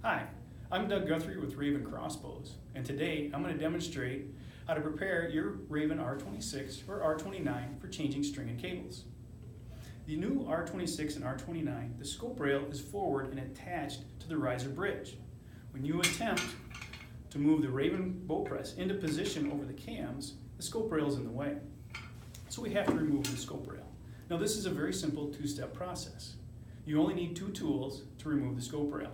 Hi, I'm Doug Guthrie with Raven Crossbows, and today I'm going to demonstrate how to prepare your Raven R26 or R29 for changing string and cables. The new R26 and R29, the scope rail is forward and attached to the riser bridge. When you attempt to move the Raven bow press into position over the cams, the scope rail is in the way. So we have to remove the scope rail. Now this is a very simple two-step process. You only need two tools to remove the scope rail.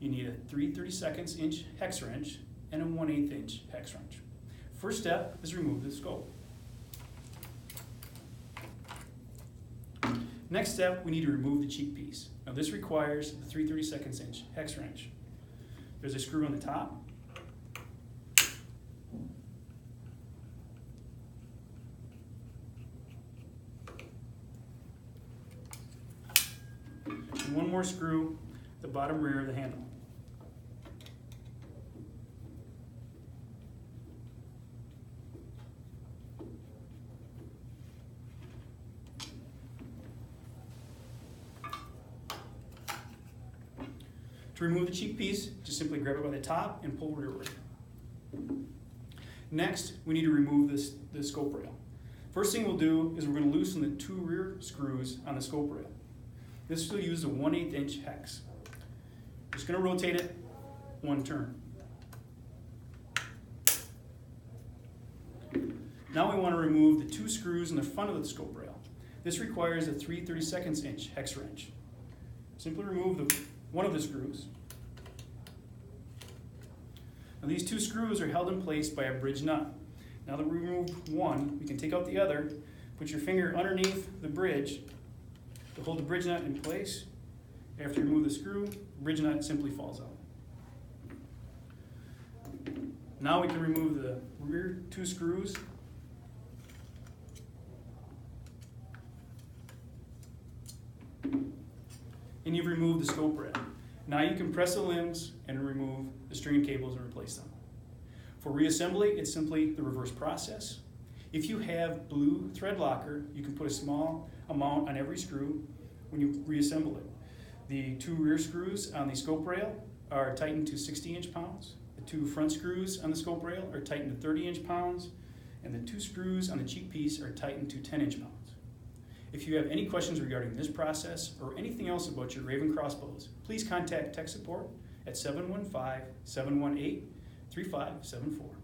You need a 3/32 inch hex wrench and a 1/8 inch hex wrench. First step is remove the scope. Next step, we need to remove the cheek piece. Now this requires the 3/32 inch hex wrench. There's a screw on the top. And one more screw at the bottom rear of the handle. To remove the cheek piece, just simply grab it by the top and pull rearward. Next, we need to remove the scope rail. First thing we'll do is we're going to loosen the two rear screws on the scope rail. This will use a 1/8 inch hex. Just going to rotate it one turn. Now we want to remove the two screws in the front of the scope rail. This requires a 3/32 inch hex wrench. Simply remove one of the screws. Now these two screws are held in place by a bridge nut. Now that we removed one, we can take out the other, put your finger underneath the bridge to hold the bridge nut in place. After you remove the screw, the bridge nut simply falls out. Now we can remove the rear two screws. And you've removed the scope rail. Now you can press the limbs and remove the string and cables and replace them. For reassembly, it's simply the reverse process. If you have blue thread locker, you can put a small amount on every screw when you reassemble it. The two rear screws on the scope rail are tightened to 60 inch-pounds. The two front screws on the scope rail are tightened to 30 inch-pounds, and the two screws on the cheek piece are tightened to 10 inch-pounds. If you have any questions regarding this process or anything else about your Raven crossbows, please contact tech support at 715-718-3574.